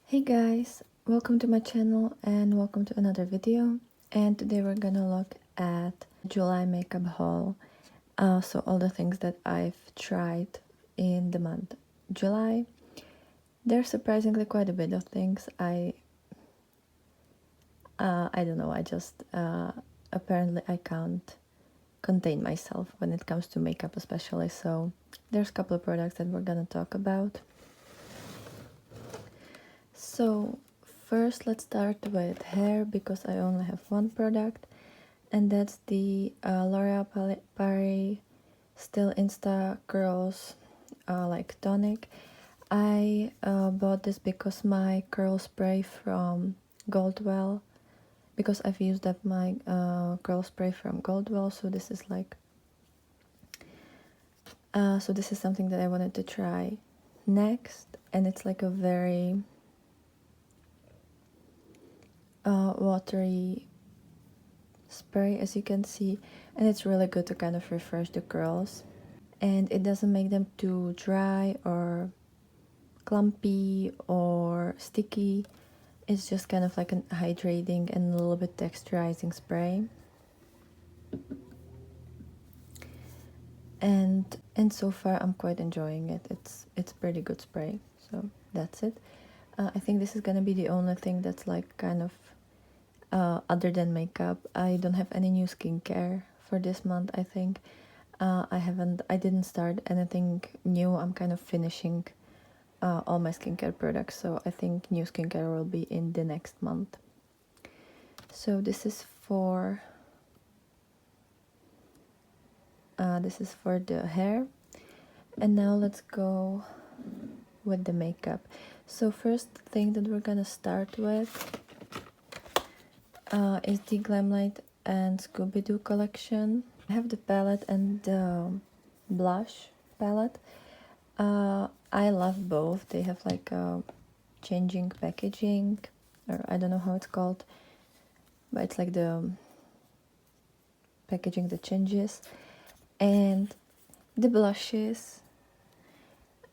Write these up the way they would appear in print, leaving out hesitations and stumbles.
Hey guys, welcome to my channel and welcome to another video. And today we're gonna look at July makeup haul. So all the things that I've tried in the month July. There's surprisingly quite a bit of things. I don't know. I just apparently I can't contain myself when it comes to makeup, especially. So there's a couple of products that we're gonna talk about. So first let's start with hair because I only have one product, and that's the L'Oreal Paris Still Insta Curls like tonic. I bought this because my curl spray from Goldwell, because I've used up my curl spray from Goldwell, so this is like so this is something that I wanted to try next, and it's like a very watery spray, as you can see, and it's really good to kind of refresh the curls, and it doesn't make them too dry or clumpy or sticky. It's just kind of like an hydrating and a little bit texturizing spray, and so far I'm quite enjoying it. It's pretty good spray, so that's it. I think this is gonna be the only thing that's like kind of other than makeup. I don't have any new skincare for this month. I think I didn't start anything new. I'm kind of finishing all my skincare products, so I think new skincare will be in the next month. So this is for the hair, and now let's go with the makeup. So first thing that we're gonna start with is the Glamlite and Scooby-Doo collection. I have the palette and the blush palette. I love both. They have like a changing packaging, or I don't know how it's called, but it's like the packaging that changes. And the blushes,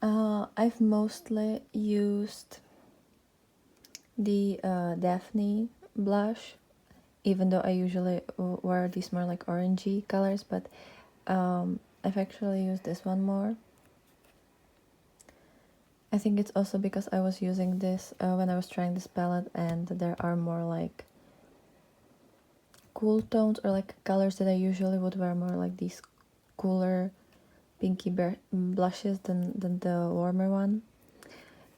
I've mostly used the Daphne blush, even though I usually wear these more like orangey colors, but I've actually used this one more. I think it's also because I was using this when I was trying this palette, and there are more like cool tones or like colors that I usually would wear, more like these cooler pinky blushes than the warmer one.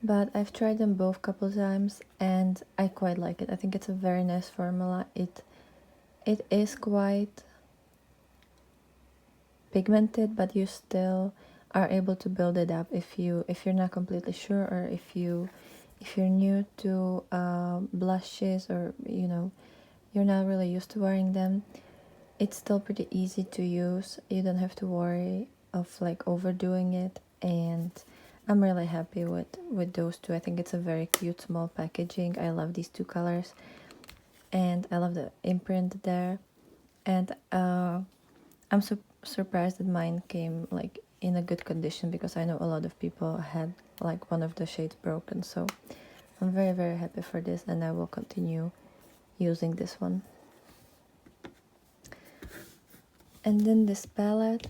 But I've tried them both couple times and I quite like it. I think it's a very nice formula. It is quite pigmented, but you still are able to build it up if you're not completely sure, or if you're new to blushes, or you're not really used to wearing them. It's still pretty easy to use. You don't have to worry of like overdoing it, and I'm really happy with those two. I think it's a very cute small packaging. I love these two colors, and I love the imprint there. And I'm surprised that mine came like in a good condition, because I know a lot of people had like one of the shades broken. So I'm very, very happy for this, and I will continue using this one. And then this palette,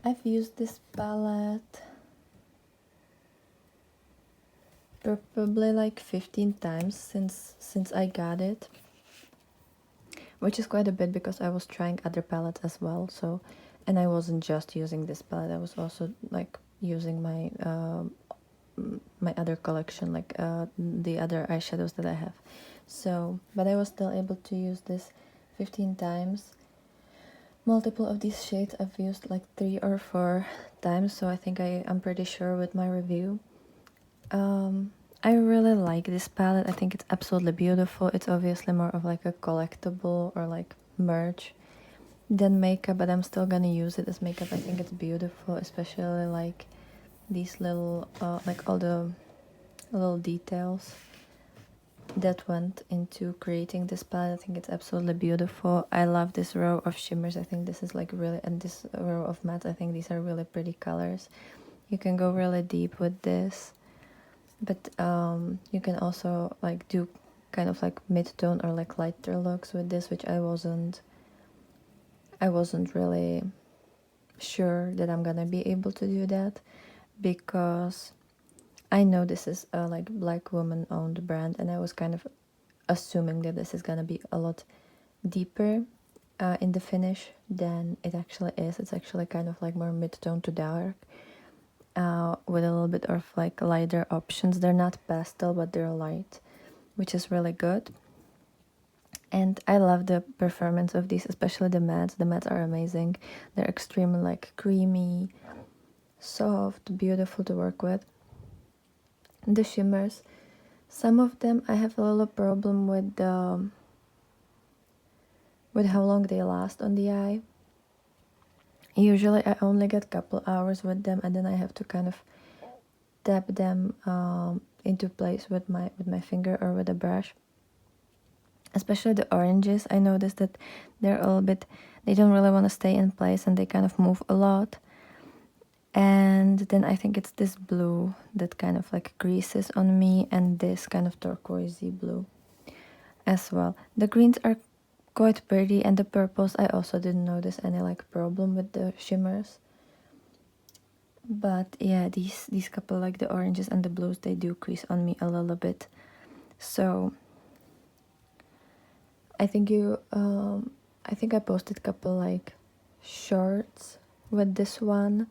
I've used this palette probably like 15 times since I got it, which is quite a bit because I was trying other palettes as well. So, and I wasn't just using this palette, I was also like using my my other collection, like the other eyeshadows that I have. So, but I was still able to use this 15 times. Multiple of these shades I've used like 3 or 4 times, so I think I'm pretty sure with my review. I really like this palette. I think it's absolutely beautiful. It's obviously more of like a collectible or like merch than makeup, but I'm still gonna use it as makeup. I think it's beautiful, especially like these little like all the little details that went into creating this palette. I think it's absolutely beautiful. I love this row of shimmers. I think this is like really, and this row of mattes, I think these are really pretty colors. You can go really deep with this. But you can also like do kind of like mid-tone or like lighter looks with this, which I wasn't really sure that I'm gonna be able to do that, because I know this is a like black woman owned brand, and I was kind of assuming that this is gonna be a lot deeper in the finish than it actually is. It's actually kind of like more mid-tone to dark, with a little bit of like lighter options. They're not pastel, but they're light, which is really good. And I love the performance of these, especially the mattes. The mattes are amazing. They're extremely like creamy, soft, beautiful to work with. The shimmers, some of them I have a little problem with how long they last on the eye. Usually I only get a couple hours with them, and then I have to kind of tap them into place with my finger or with a brush. Especially the oranges, I noticed that they're a little bit, they don't really want to stay in place and they kind of move a lot. And then I think it's this blue that kind of like creases on me, and this kind of turquoisey blue as well. The greens are quite pretty, and the purples I also didn't notice any like problem with the shimmers. But yeah, these couple like the oranges and the blues, they do crease on me a little bit. So I think I think I posted a couple like shorts with this one,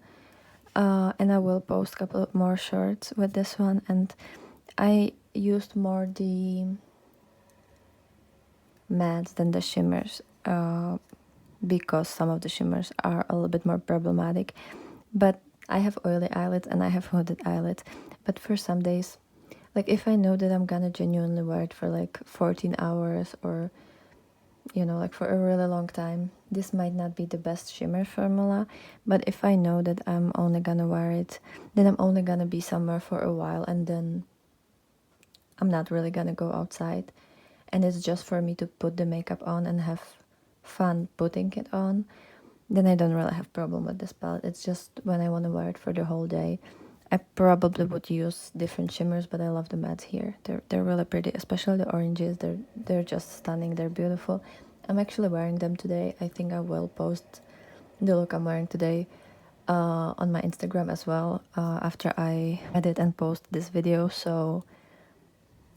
and I will post a couple more shorts with this one. And I used more the mattes than the shimmers, because some of the shimmers are a little bit more problematic. But I have oily eyelids and I have hooded eyelids. But for some days, like if I know that I'm gonna genuinely wear it for like 14 hours, or like for a really long time, this might not be the best shimmer formula. But if I know that I'm only gonna wear it, then I'm only gonna be somewhere for a while, and then I'm not really gonna go outside, and it's just for me to put the makeup on and have fun putting it on, then I don't really have problem with this palette. It's just when I want to wear it for the whole day, I probably would use different shimmers, but I love the mattes here. They're really pretty, especially the oranges. They're just stunning. They're beautiful. I'm actually wearing them today. I think I will post the look I'm wearing today on my Instagram as well, after I edit and post this video. So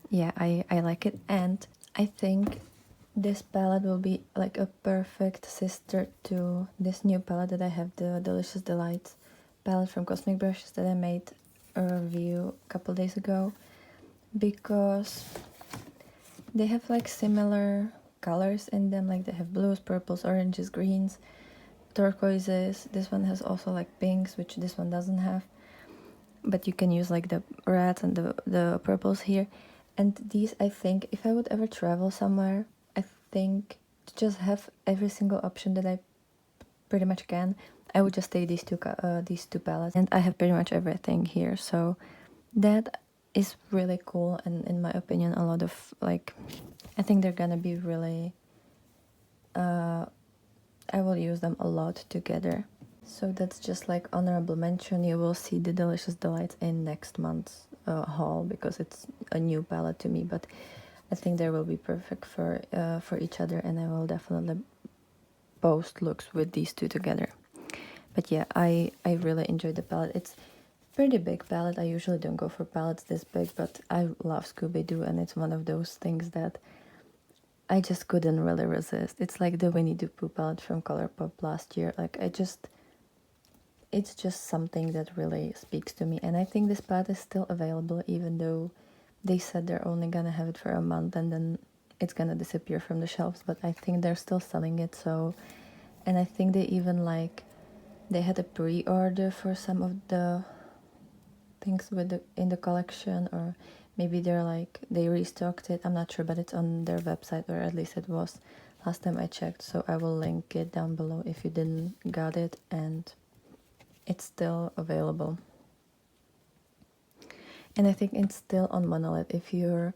yeah, I like it, and I think this palette will be like a perfect sister to this new palette that I have, the Delicious Delights palette from Cosmic Brushes that I made a review a couple days ago, because they have like similar colors in them. Like they have blues, purples, oranges, greens, turquoises. This one has also like pinks, which this one doesn't have, but you can use like the reds and the purples here. And these, I think if I would ever travel somewhere, I think to just have every single option that I pretty much can, I would just take these two palettes, and I have pretty much everything here. So that is really cool, and in my opinion, a lot of like, I think they're gonna be really, I will use them a lot together. So that's just like honorable mention. You will see the Delicious Delights in next month's haul, because it's a new palette to me, but I think they will be perfect for each other, and I will definitely post looks with these two together. But yeah, I really enjoyed the palette. It's pretty big palette. I usually don't go for palettes this big, but I love Scooby-Doo, and it's one of those things that I just couldn't really resist. It's like the Winnie the Pooh palette from Colourpop last year. Like it's just something that really speaks to me, and I think this palette is still available, even though they said they're only gonna have it for a month and then it's gonna disappear from the shelves. But I think they're still selling it. So, and I think they even like, they had a pre-order for some of the things in the collection, or maybe they're like they restocked it. I'm not sure, but it's on their website, or at least it was last time I checked. So I will link it down below if you didn't got it, and it's still available. And I think it's still on Monolith if you're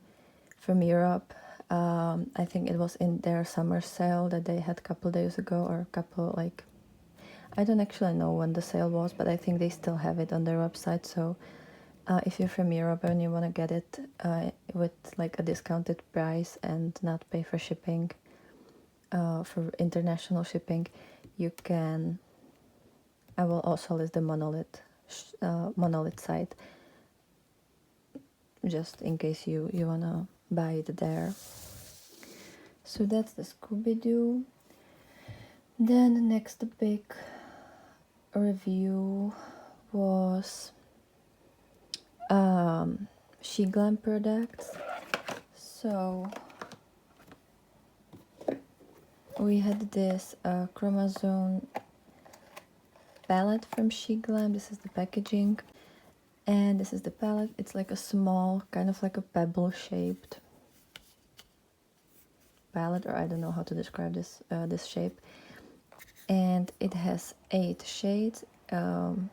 from Europe. I think it was in their summer sale that they had a couple days ago, or a couple, like, I don't actually know when the sale was, but I think they still have it on their website. So if you're from Europe and you want to get it with like a discounted price and not pay for shipping, for international shipping, you can. I will also list the monolith site, just in case you wanna buy it there. So that's the Scooby-Doo. Then the next big review was SHEGLAM products. So we had this chromosome palette from SHEGLAM. This is the packaging, and this is the palette. It's like a small, kind of like a pebble shaped palette, or I don't know how to describe this this shape. And it has 8 shades, 3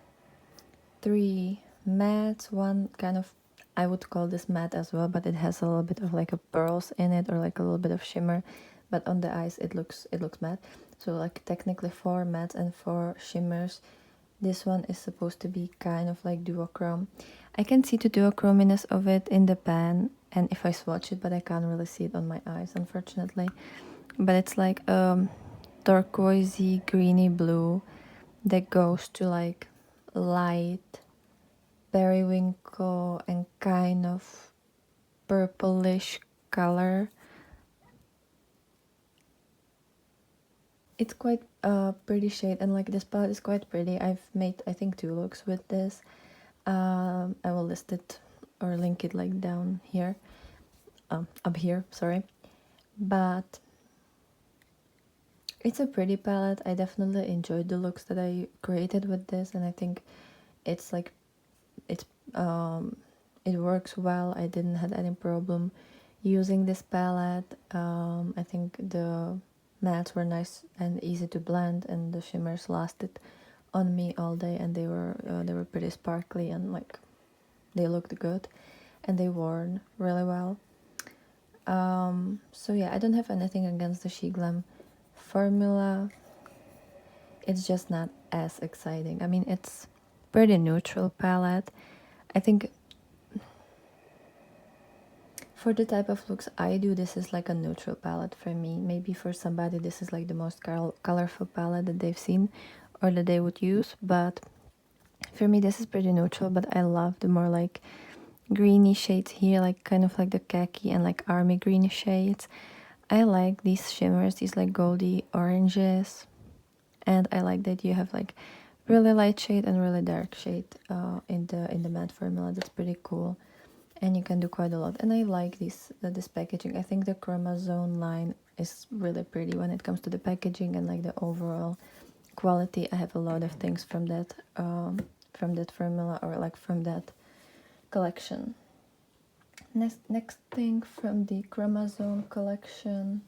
mattes, one kind of, I would call this matte as well, but it has a little bit of like a pearls in it, or like a little bit of shimmer, but on the eyes it looks matte. So like technically 4 mattes and 4 shimmers. This one is supposed to be kind of like duochrome. I can see the duochrominess of it in the pan and if I swatch it, but I can't really see it on my eyes, unfortunately. But it's like turquoisey greeny blue that goes to like light periwinkle and kind of purplish color. It's quite a pretty shade, and like this palette is quite pretty. I've made I think 2 looks with this. I will list it or link it like down here, up here, sorry. But it's a pretty palette. I definitely enjoyed the looks that I created with this, and I think it's like it works well. I didn't have any problem using this palette. I think the mattes were nice and easy to blend, and the shimmers lasted on me all day, and they were pretty sparkly and like they looked good, and they worn really well. So yeah, I don't have anything against the SHEGLAM formula. It's just not as exciting. I mean, it's pretty neutral palette. I think for the type of looks I do, this is like a neutral palette for me. Maybe for somebody this is like the most colorful palette that they've seen or that they would use, but for me this is pretty neutral. But I love the more like greeny shades here, like kind of like the khaki and like army green shades. I like these shimmers, these like goldy oranges, and I like that you have like really light shade and really dark shade in the matte formula. That's pretty cool, and you can do quite a lot. And I like this packaging. I think the chromosome line is really pretty when it comes to the packaging and like the overall quality. I have a lot of things from that formula, or like from that collection. Next thing from the chromosome collection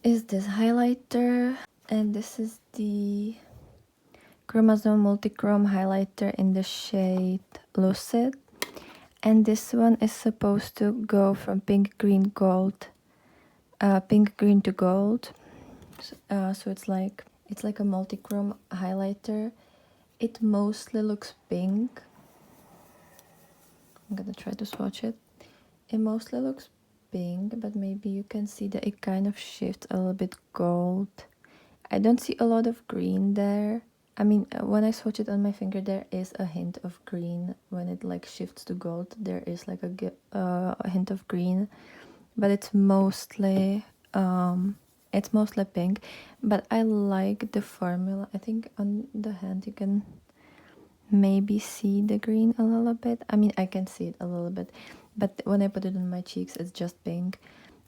is this highlighter, and this is the chromosome multichrome highlighter in the shade Lucid, and this one is supposed to go from pink green to gold. So it's like a multichrome highlighter. It mostly looks pink. I'm gonna try to swatch it. It mostly looks pink, but maybe you can see that it kind of shifts a little bit gold. I don't see a lot of green there. I mean, when I swatch it on my finger, there is a hint of green. When it like shifts to gold, there is like a hint of green, but it's mostly pink. But I like the formula. I think on the hand you can maybe see the green a little bit. I mean, I can see it a little bit, but when I put it on my cheeks, it's just pink.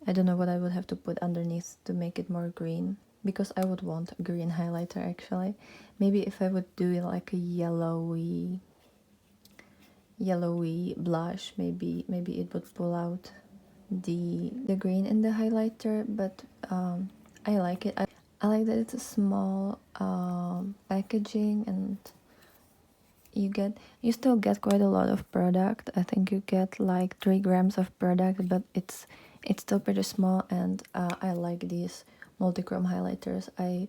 I don't know what I would have to put underneath to make it more green, because I would want a green highlighter actually. Maybe if I would do like a yellowy blush, maybe it would pull out the green in the highlighter. But I like it. I like that it's a small packaging, and you still get quite a lot of product. I think you get like 3 grams of product, but it's still pretty small. And I like these multichrome highlighters. I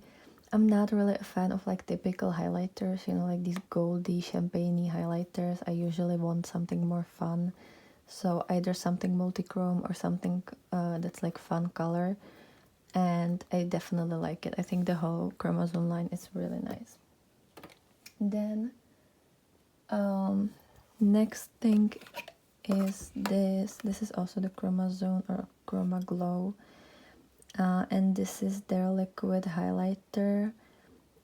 I'm not really a fan of like typical highlighters, you know, like these goldy champagne-y highlighters. I usually want something more fun. So either something multichrome or something that's like fun color. And I definitely like it. I think the whole chromosome line is really nice. Then next thing is this. This is also the Chromazone or Chroma Glow. And this is their liquid highlighter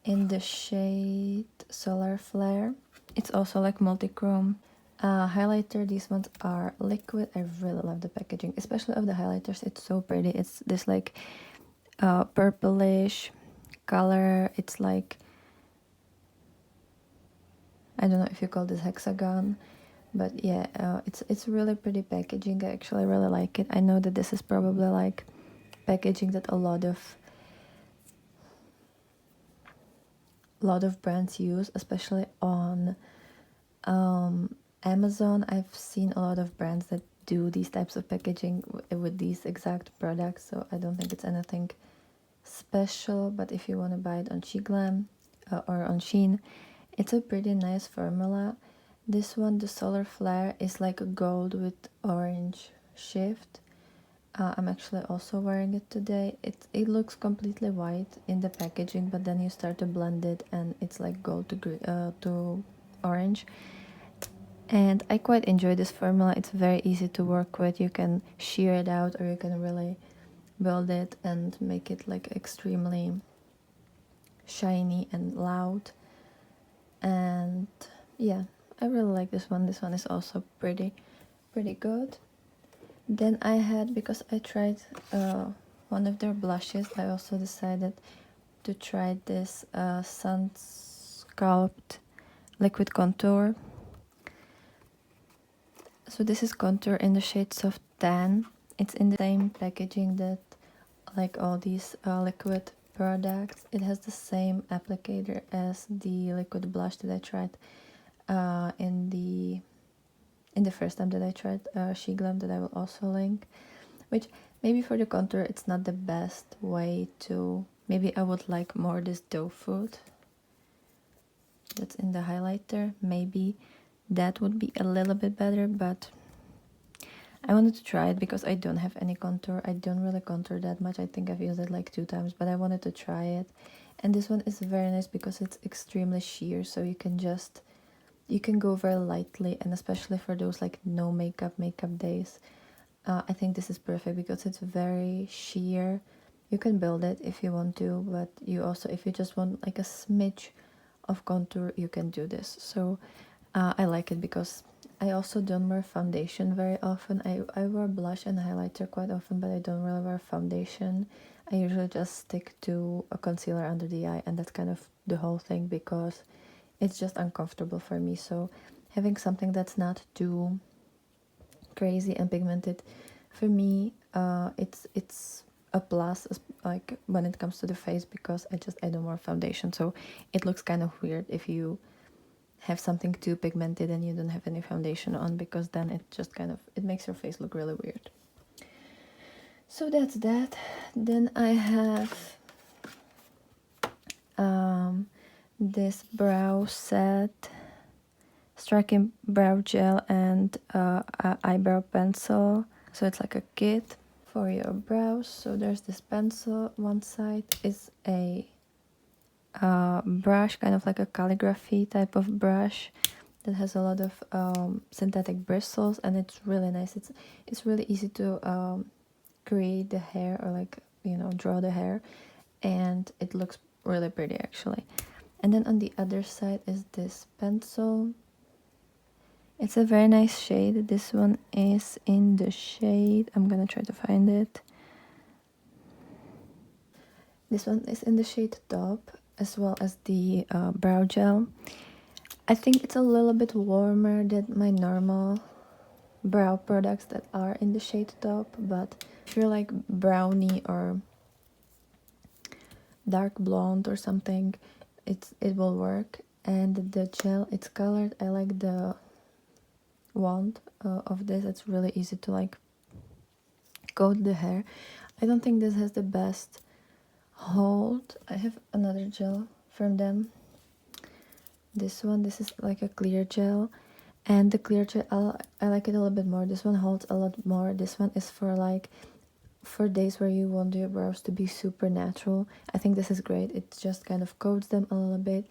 in the shade Solar Flare. It's also like multi-chrome highlighter. These ones are liquid. I really love the packaging, especially of the highlighters. It's so pretty. It's this like purplish color. It's like, I don't know if you call this hexagon, but yeah, it's really pretty packaging. I actually really like it. I know that this is probably like packaging that a lot of brands use, especially on Amazon. I've seen a lot of brands that do these types of packaging with these exact products, so I don't think it's anything special. But if you want to buy it on SHEGLAM or on Shein, it's a pretty nice formula. This one, the Solar Flare, is like a gold with orange shift. I'm actually also wearing it today. It looks completely white in the packaging, but then you start to blend it and it's like gold to orange. And I quite enjoy this formula. It's very easy to work with. You can shear it out or you can really build it and make it like extremely shiny and loud. And yeah, I really like this one. This one is also pretty good. Then I had, because I tried one of their blushes, I also decided to try this Sun Sculpt liquid contour. So this is contour in the shade Soft Tan. It's in the same packaging that like all these liquid products. It has the same applicator as the liquid blush that I tried in the first time that I tried SHEGLAM, that I will also link. Which maybe for the contour it's not the best way to, maybe I would like more this doe food that's in the highlighter. Maybe that would be a little bit better, but I wanted to try it because I don't have any contour. I don't really contour that much. I think I've used it like 2 times, but I wanted to try it. And this one is very nice because it's extremely sheer, so you can go very lightly, and especially for those like no makeup days, I think this is perfect because it's very sheer. You can build it if you want to, but you also, if you just want like a smidge of contour, you can do this. So I like it because I also don't wear foundation very often. I wear blush and highlighter quite often, but I don't really wear foundation. I usually just stick to a concealer under the eye, and that's kind of the whole thing because it's just uncomfortable for me. So having something that's not too crazy and pigmented, for me, it's a plus, like when it comes to the face, because I don't wear foundation, so it looks kind of weird if you have something too pigmented and you don't have any foundation on, because then it just kind of, it makes your face look really weird. So that's that. Then I have this brow set, striking brow gel and eyebrow pencil. So it's like a kit for your brows. So there's this pencil. One side is a brush, kind of like a calligraphy type of brush that has a lot of synthetic bristles, and it's really nice. It's really easy to create the hair, or like, you know, draw the hair, and it looks really pretty actually. And then on the other side is this pencil. It's a very nice shade. This one is in the shade, I'm gonna try to find it. This one is in the shade Top, as well as the brow gel. I think it's a little bit warmer than my normal brow products that are in the shade Top, but if you're like brownie or dark blonde or something, it will work. And the gel, it's colored. I like the wand of this. It's really easy to like coat the hair. I don't think this has the best hold. I have another gel from them. This one, this is like a clear gel, and the clear gel, I like it a little bit more. This one holds a lot more. This one is for like for days where you want your brows to be super natural. I think this is great. It just kind of coats them a little bit.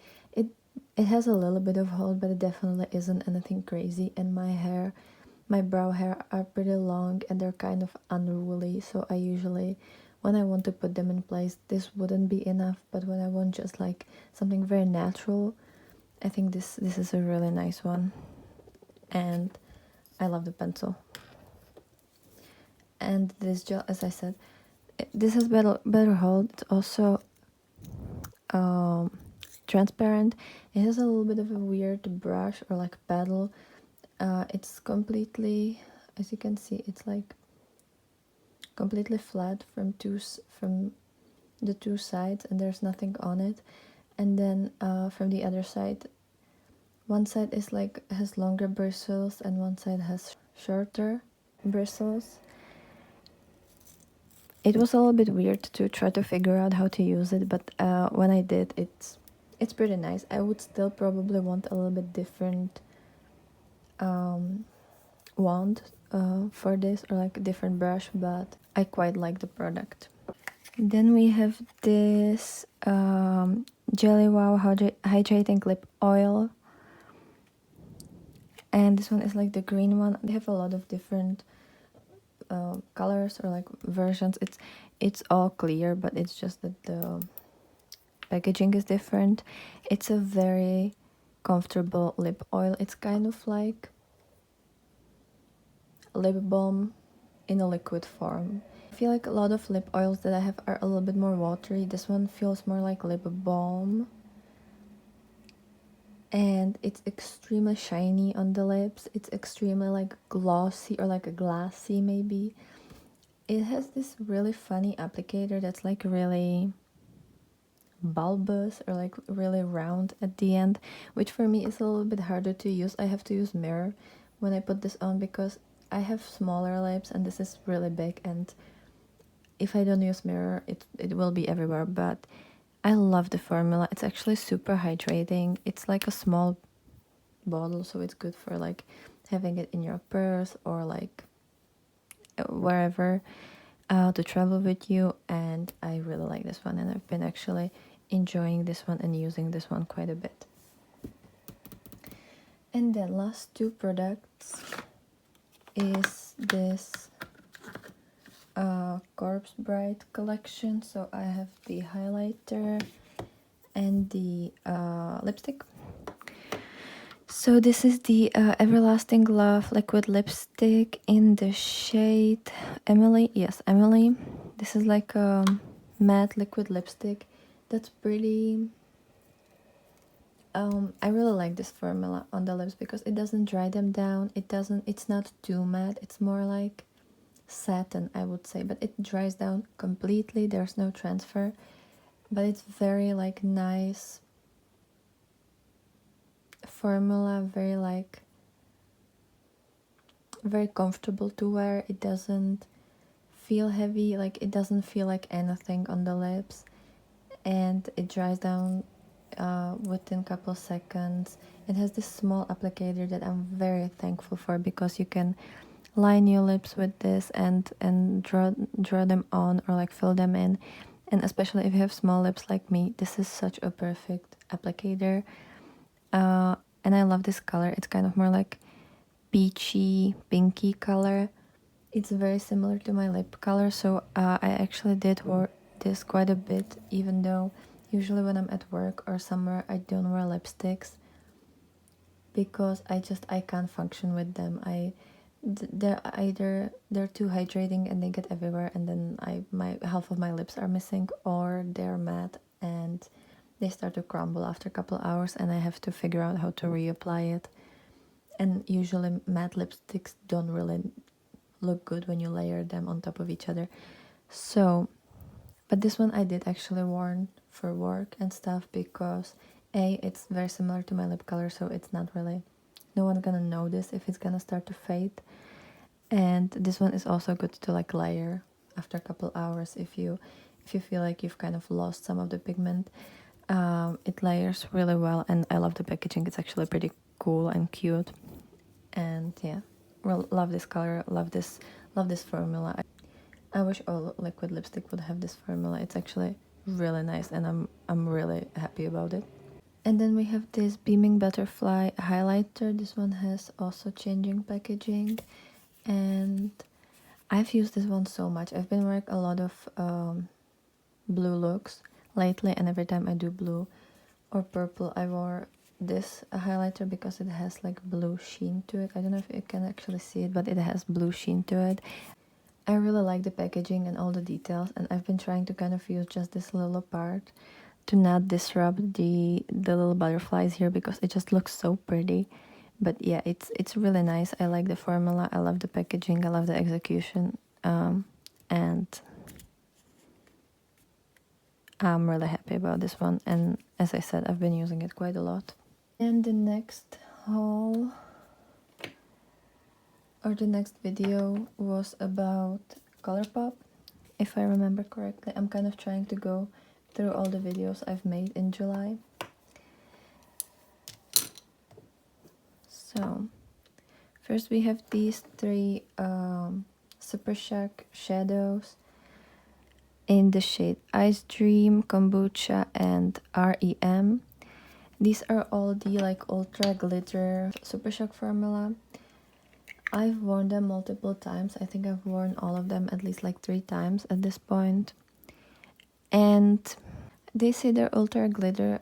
It has a little bit of hold, but it definitely isn't anything crazy. And my brow hair are pretty long and they're kind of unruly, so I usually, when I want to put them in place, this wouldn't be enough. But when I want just like something very natural, I think this is a really nice one. And I love the pencil. And this gel, as I said, this has better hold. It's also transparent. It has a little bit of a weird brush or like paddle. It's completely, as you can see, it's like completely flat from the two sides, and there's nothing on it. And then from the other side, one side is like has longer bristles and one side has shorter bristles. It was a little bit weird to try to figure out how to use it, but when I did, it's pretty nice. I would still probably want a little bit different wand for this, or like a different brush, but I quite like the product. Then we have this Jelly Wow Hydrating Lip Oil, and this one is like the green one. They have a lot of different colors or like versions. It's all clear, but it's just that the packaging is different. It's a very comfortable lip oil. It's kind of like lip balm in a liquid form. I feel like a lot of lip oils that I have are a little bit more watery. This one feels more like lip balm. And it's extremely shiny on the lips. It's extremely like glossy, or like a glassy maybe. It has this really funny applicator that's like really bulbous or like really round at the end, which for me is a little bit harder to use. I have to use mirror when I put this on because I have smaller lips and this is really big, and if I don't use mirror, it will be everywhere. But I love the formula. It's actually super hydrating. It's like a small bottle, so it's good for like having it in your purse or like wherever to travel with you. And I really like this one, and I've been actually enjoying this one and using this one quite a bit. And then last two products is this Corpse Bride collection. So I have the highlighter and the lipstick. So this is the Everlasting Love liquid lipstick in the shade Emily. Yes, Emily. This is like a matte liquid lipstick that's pretty. I really like this formula on the lips because it doesn't dry them down. It's not too matte. It's more like satin, I would say, but it dries down completely. There's no transfer, but it's very like nice formula, very comfortable to wear. It doesn't feel heavy, like it doesn't feel like anything on the lips, and it dries down within a couple seconds. It has this small applicator that I'm very thankful for because you can line your lips with this and draw them on or like fill them in. And especially if you have small lips like me, this is such a perfect applicator. And I love this color. It's kind of more like peachy, pinky color. It's very similar to my lip color, so I actually did wear this quite a bit, even though usually when I'm at work or somewhere I don't wear lipsticks because I can't function with them. They're too hydrating and they get everywhere, and then my half of my lips are missing, or they're matte and they start to crumble after a couple hours, and I have to figure out how to reapply it. And usually matte lipsticks don't really look good when you layer them on top of each other. So, but this one I did actually worn for work and stuff because it's very similar to my lip color, so it's not really, no one's gonna notice if it's gonna start to fade. And this one is also good to like layer after a couple hours if you if you feel like you've kind of lost some of the pigment. It layers really well, and I love the packaging. It's actually pretty cool and cute. And yeah, well, love this color, love this formula. I wish all liquid lipstick would have this formula. It's actually really nice, and I'm really happy about it. And then we have this Beaming Butterfly highlighter. This one has also changing packaging, and I've used this one so much. I've been wearing a lot of blue looks lately, and every time I do blue or purple, I wore this highlighter because it has like blue sheen to it. I don't know if you can actually see it, but it has blue sheen to it. I really like the packaging and all the details, and I've been trying to kind of use just this little part to not disrupt the little butterflies here, because it just looks so pretty. But yeah, it's really nice. I like the formula, I love the packaging, I love the execution, and I'm really happy about this one. And as I said, I've been using it quite a lot. And the next haul, or the next video, was about Colourpop, if I remember correctly. I'm kind of trying to go through all the videos I've made in July. So first we have these three Super Shack shadows in the shade Ice Dream, Kombucha, and REM. These are all the like ultra glitter Super Shock formula. I've worn them multiple times. I think I've worn all of them at least like 3 times at this point. And they say they're ultra glitter.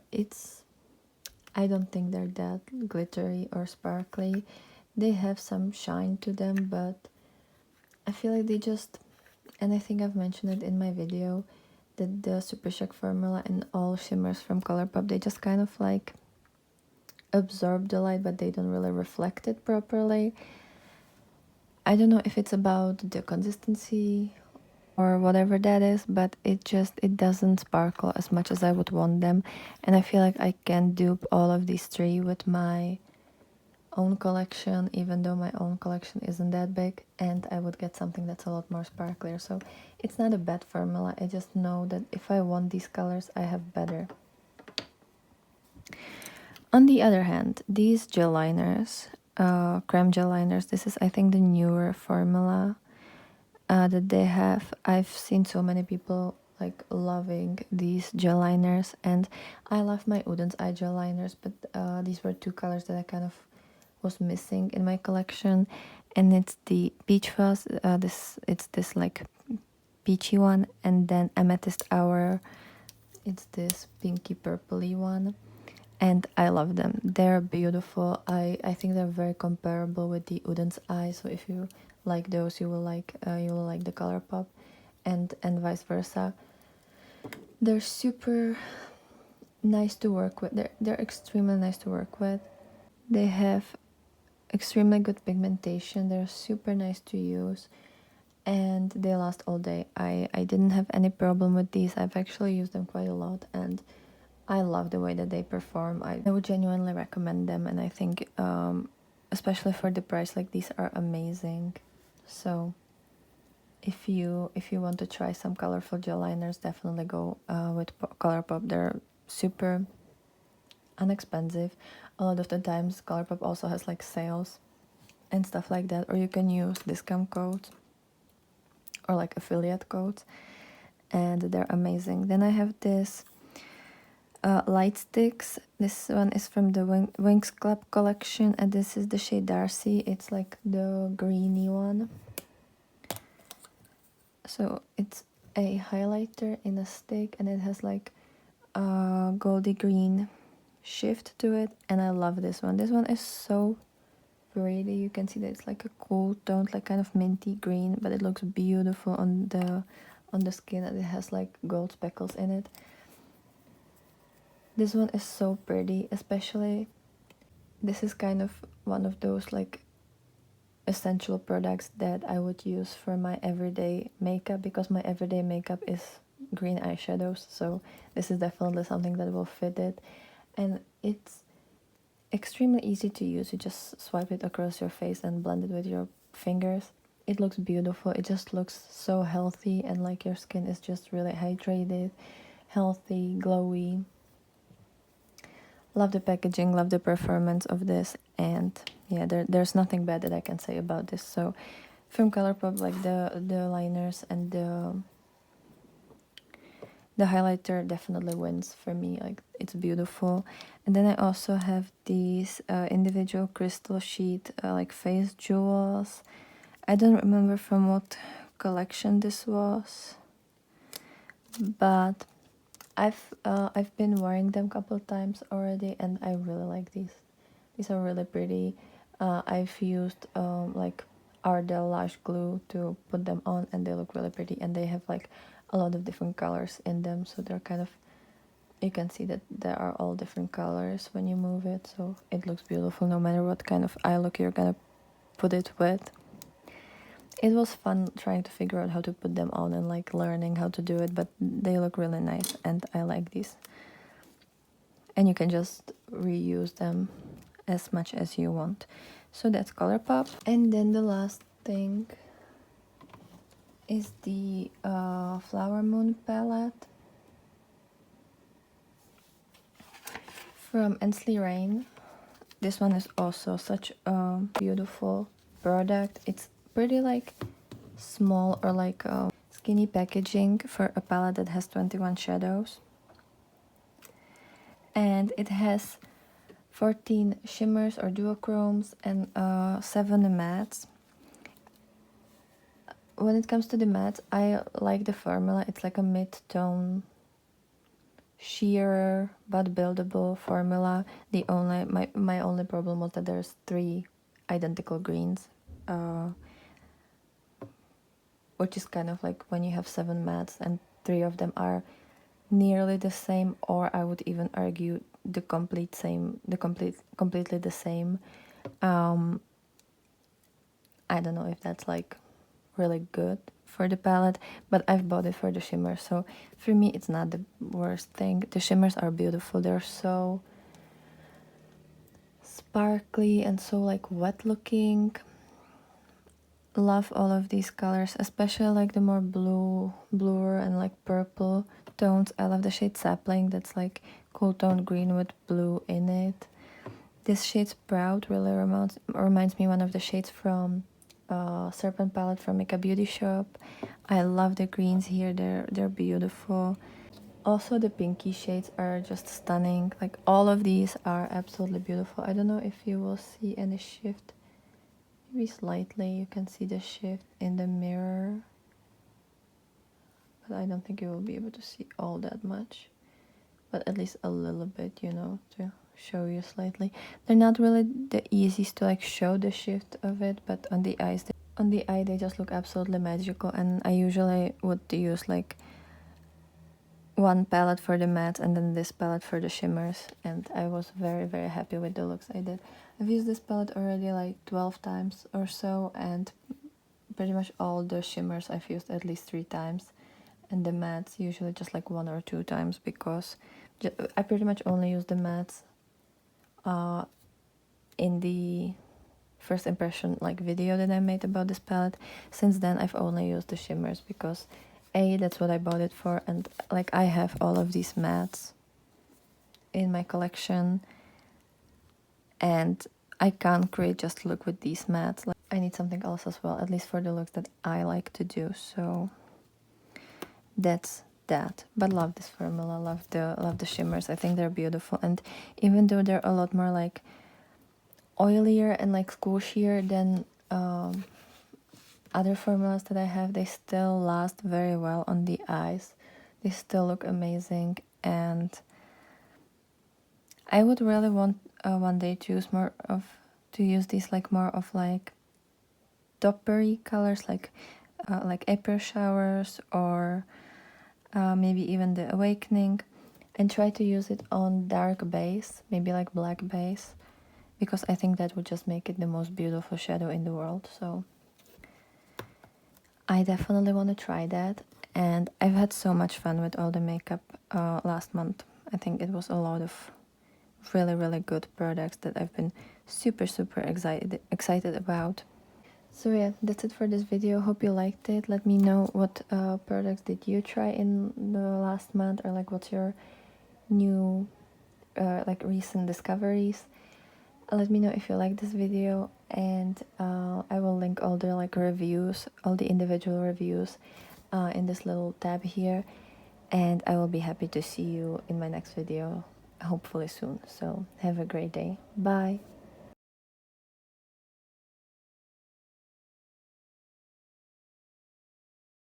I don't think they're that glittery or sparkly. They have some shine to them, but I feel like they just, and I think I've mentioned it in my video, that the Super Shock formula and all shimmers from Colourpop, they just kind of like absorb the light, but they don't really reflect it properly. I don't know if it's about the consistency or whatever that is, but it doesn't sparkle as much as I would want them. And I feel like I can dupe all of these 3 with my own collection, even though my own collection isn't that big, and I would get something that's a lot more sparklier. So it's not a bad formula. I just know that if I want these colors, I have better. On the other hand, these gel liners, creme gel liners, this is I think the newer formula that they have. I've seen so many people like loving these gel liners, and I love my Uden's eye gel liners, but these were 2 colors that I kind of was missing in my collection, and it's the Peach Fuzz, it's this like peachy one, and then Amethyst Hour, it's this pinky purpley one, and I love them. They're beautiful. I think they're very comparable with the Uden's eye, so if you like those, you will like the Colourpop, and vice versa. They're super nice to work with. They're extremely nice to work with. They have extremely good pigmentation. They're super nice to use, and they last all day. I didn't have any problem with these. I've actually used them quite a lot, and I love the way that they perform. I would genuinely recommend them, and I think especially for the price, like, these are amazing. So if you want to try some colorful gel liners, definitely go with Colourpop. They're super inexpensive. A lot of the times Colourpop also has like sales and stuff like that, or you can use discount codes or like affiliate codes, and they're amazing. Then I have this light sticks. This one is from the Wings Club collection, and this is the shade Darcy. It's like the greeny one. So it's a highlighter in a stick, and it has like a goldy green shift to it, and I love this one. This one is so pretty. You can see that it's like a cool tone, like kind of minty green, but it looks beautiful on the skin, and it has like gold speckles in it. This one is so pretty, especially this is kind of one of those like essential products that I would use for my everyday makeup, because my everyday makeup is green eyeshadows, so this is definitely something that will fit it. And it's extremely easy to use. You just swipe it across your face and blend it with your fingers, it looks beautiful. It just looks so healthy, and like your skin is just really hydrated, healthy, glowy. Love the packaging, love the performance of this, and yeah, there's nothing bad that I can say about this. So from Colourpop, like the liners and the highlighter definitely wins for me. Like, it's beautiful. And then I also have these individual crystal sheet like face jewels. I don't remember from what collection this was, but I've been wearing them a couple times already, and I really like these. These are really pretty. I've used like Ardell lash glue to put them on, and they look really pretty, and they have like a lot of different colors in them, so they're kind of, you can see that there are all different colors when you move it, so it looks beautiful no matter what kind of eye look you're gonna put it with. It was fun trying to figure out how to put them on and like learning how to do it, but they look really nice and I like these. And you can just reuse them as much as you want. So that's Colourpop. And then the last thing is the Flowermoon palette from Ensley Rain. This one is also such a beautiful product. It's pretty like small or like skinny packaging for a palette that has 21 shadows. And it has 14 shimmers or duochromes and 7 mattes. When it comes to the mattes, I like the formula. It's like a mid-tone sheer but buildable formula. The only my only problem was that there's 3 identical greens, which is kind of like when you have 7 mattes and 3 of them are nearly the same, or I would even argue completely the same. I don't know if that's like really good for the palette, but I've bought it for the shimmer, so for me it's not the worst thing. The shimmers are beautiful. They're so sparkly and so like wet looking. Love all of these colors, especially like the more bluer and like purple tones. I love the shade Sapling, that's like cool toned green with blue in it. This shade Sprout really reminds me one of the shades from Serpent palette from Makeup Beauty Shop. I love the greens here, they're beautiful. Also the pinky shades are just stunning. Like, all of these are absolutely beautiful. I don't know if you will see any shift. Maybe slightly you can see the shift in the mirror, but I don't think you will be able to see all that much, but at least a little bit, you know, to show you slightly. They're not really the easiest to like show the shift of it, but on the eyes, they just look absolutely magical. And I usually would use like one palette for the mattes and then this palette for the shimmers, and I was very very happy with the looks I did. I've used this palette already like 12 times or so, and pretty much all the shimmers I've used at least 3 times, and the mattes usually just like 1 or 2 times, because I pretty much only use the mattes in the first impression like video that I made about this palette. Since then I've only used the shimmers because that's what I bought it for, and like I have all of these mattes in my collection and I can't create just look with these mattes. Like, I need something else as well, at least for the looks that I like to do. So that's that. But love this formula, love the shimmers. I think they're beautiful, and even though they're a lot more like oilier and like squishier than other formulas that I have, they still last very well on the eyes. They still look amazing, and I would really want one day to use these like more of like toppery colors, like April Showers, or maybe even the Awakening, and try to use it on dark base, maybe like black base, because I think that would just make it the most beautiful shadow in the world. So I definitely want to try that, and I've had so much fun with all the makeup last month. I think it was a lot of really really good products that I've been super excited about. So yeah, that's it for this video. Hope you liked it. Let me know what products did you try in the last month, or like what's your new like recent discoveries. Let me know if you like this video, and I will link all the like reviews, all the individual reviews in this little tab here, and I will be happy to see you in my next video, hopefully soon. So have a great day. Bye.